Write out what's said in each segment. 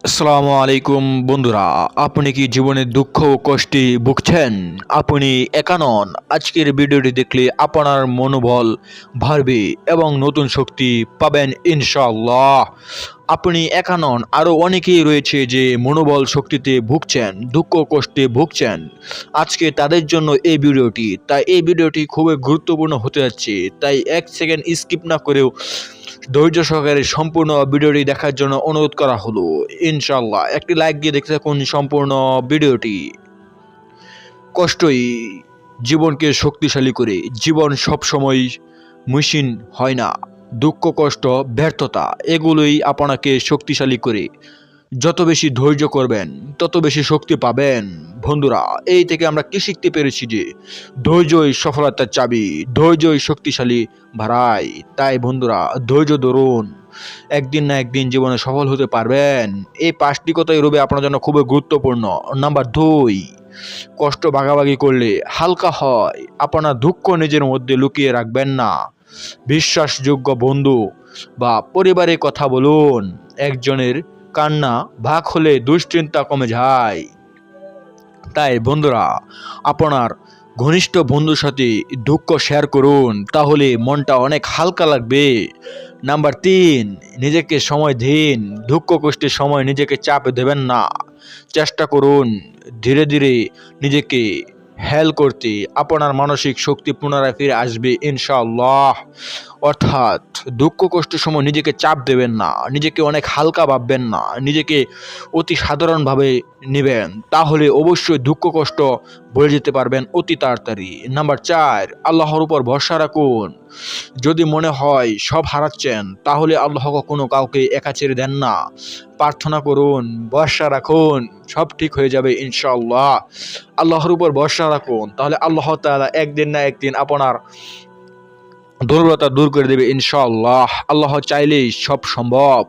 আসসালামু আলাইকুম বন্ধুরা, আপনি কি জীবনে দুঃখ ও কষ্টে ভুগছেন? আপনি একা নন। আজকের ভিডিওটি দেখলে আপনার মনোবল বাড়বে এবং নতুন শক্তি পাবেন ইনশাআল্লাহ। আপনি একা নন, আরও অনেকেই রয়েছে যে মনোবল শক্তিতে ভুগছেন, দুঃখ কষ্টে ভুগছেন। আজকে তাদের জন্য এই ভিডিওটি, তাই এই ভিডিওটি খুবই গুরুত্বপূর্ণ হতে যাচ্ছে। তাই এক সেকেন্ড স্কিপ না করেও ধৈর্য সহকারে সম্পূর্ণ ভিডিওটি দেখার জন্য অনুরোধ করা হলো। ইনশাল্লাহ একটি লাইক দিয়ে দেখতে থাকুন সম্পূর্ণ ভিডিওটি। কষ্টই জীবনকে শক্তিশালী করে। জীবন সবসময় মেশিন হয় না। দুঃখ, কষ্ট, ব্যর্থতা এগুলোই আপনাকে শক্তিশালী করে। যত বেশি ধৈর্য করবেন তত বেশি শক্তি পাবেন। বন্ধুরা, এই থেকে আমরা কি শিখতে পেরেছি যে ধৈর্যই সফলতার চাবি, ধৈর্যই শক্তিশালী বাড়ায়। তাই বন্ধুরা, ধৈর্য ধরুন, একদিন না একদিন জীবনে সফল হতে পারবেন। এই 5টি কথাই রবে আপনার জন্য খুবই গুরুত্বপূর্ণ। নাম্বার 2, কষ্ট ভাগাভাগি করলে হালকা হয়। আপনার দুঃখ নিজের মধ্যে লুকিয়ে রাখবেন না। বিশ্বাসযোগ্য বন্ধু বা পরিবারের কথা বলুন। একজনের কান্না ভাগ হলে দুশ্চিন্তা কমে যায়। তাই বন্ধুরা, আপনার ঘনিষ্ঠ বন্ধুর সাথে দুঃখ শেয়ার করুন, তাহলে মনটা অনেক হালকা লাগবে। নাম্বার 3, নিজেকে সময় দিন। দুঃখ কষ্টের সময় নিজেকে চাপ দেবেন না। চেষ্টা করুন ধীরে ধীরে নিজেকে হেল করতে। আপনার মানসিক শক্তি পুনরায় ফিরে আসবে ইনশাআল্লাহ। অর্থাৎ দুঃখ কষ্টের সময় নিজেকে চাপ দেবেন না, নিজেকে অনেক হালকা ভাববেন না, নিজেকে অতি সাধারণভাবে নেবেন, তাহলে অবশ্যই দুঃখ কষ্ট ভুলে যেতে পারবেন অতি তাড়াতাড়ি। নাম্বার 4, আল্লাহর উপর ভরসা রাখুন। যদি মনে হয় সব হারাচ্ছেন, তাহলে আল্লাহ কখনো কাউকে একা ছেড়ে দেন না। প্রার্থনা করুন, ভরসা রাখুন, সব ঠিক হয়ে যাবে ইনশাআল্লাহ। আল্লাহর উপর ভরসা রাখুন, তাহলে আল্লাহ তাআলা একদিন না একদিন আপনার দুর্বলতা দূর করে দেবে ইনশাআল্লাহ। আল্লাহ চাইলেই সব সম্ভব।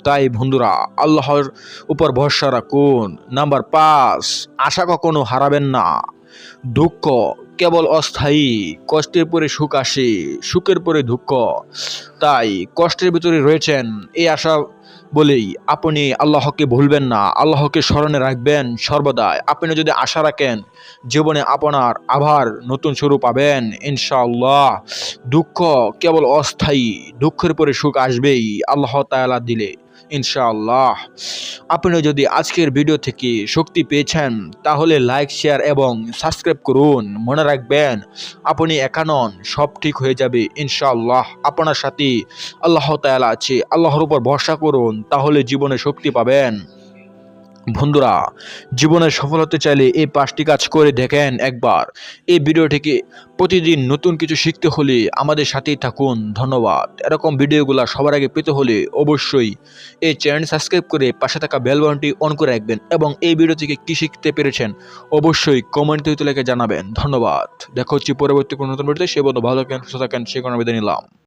তাই বন্ধুরা, আল্লাহর উপর ভরসা রাখুন। নাম্বার 5, আশা কখনো হারাবেন না। দুঃখ কেবল অস্থায়ী। কষ্টের পরে সুখ আসে, সুখের পরে দুঃখ। তাই কষ্টের ভিতরে রয়েছেন, এই আশা বলেই আপনি আল্লাহকে ভুলবেন না, আল্লাহকে স্মরণে রাখবেন সর্বদাই। আপনি যদি আশা রাখেন, জীবনে আপনার আবার নতুন শুরু পাবেন ইনশাআল্লাহ। দুঃখ কেবল অস্থায়ী, দুঃখের পরে সুখ আসবেই আল্লাহ তাআলা দিলে ইনশাআল্লাহ। আপনি যদি আজকের ভিডিও থেকে শক্তি পেয়েছেন, তাহলে লাইক, শেয়ার এবং সাবস্ক্রাইব করুন। মনে রাখবেন, আপনি একা নন, সব ঠিক হয়ে যাবে ইনশাআল্লাহ। আপনার সাথে আল্লাহ তাআলা আছে। আল্লাহর উপর ভরসা করুন, তাহলে জীবনে শক্তি পাবেন। বন্ধুরা, জীবনে সফল হতে চাইলে এই 5টি কাজ করে দেখেন একবার। এই ভিডিও থেকে প্রতিদিন নতুন কিছু শিখতে হলে আমাদের সাথেই থাকুন। ধন্যবাদ। এরকম ভিডিওগুলো সবার আগে পেতে হলে অবশ্যই এই চ্যানেল সাবস্ক্রাইব করে পাশে থাকা বেল বাটনটি অন করে রাখবেন এবং এই ভিডিও থেকে কী শিখতে পেরেছেন অবশ্যই কমেন্টে লিখে জানাবেন। ধন্যবাদ। দেখা হচ্ছে পরবর্তী কোনো নতুন ভিডিওতে। সে বন্ধু ভালো থাকেন, সুস্থ থাকেন, সে কোনো বিদায় নিলাম।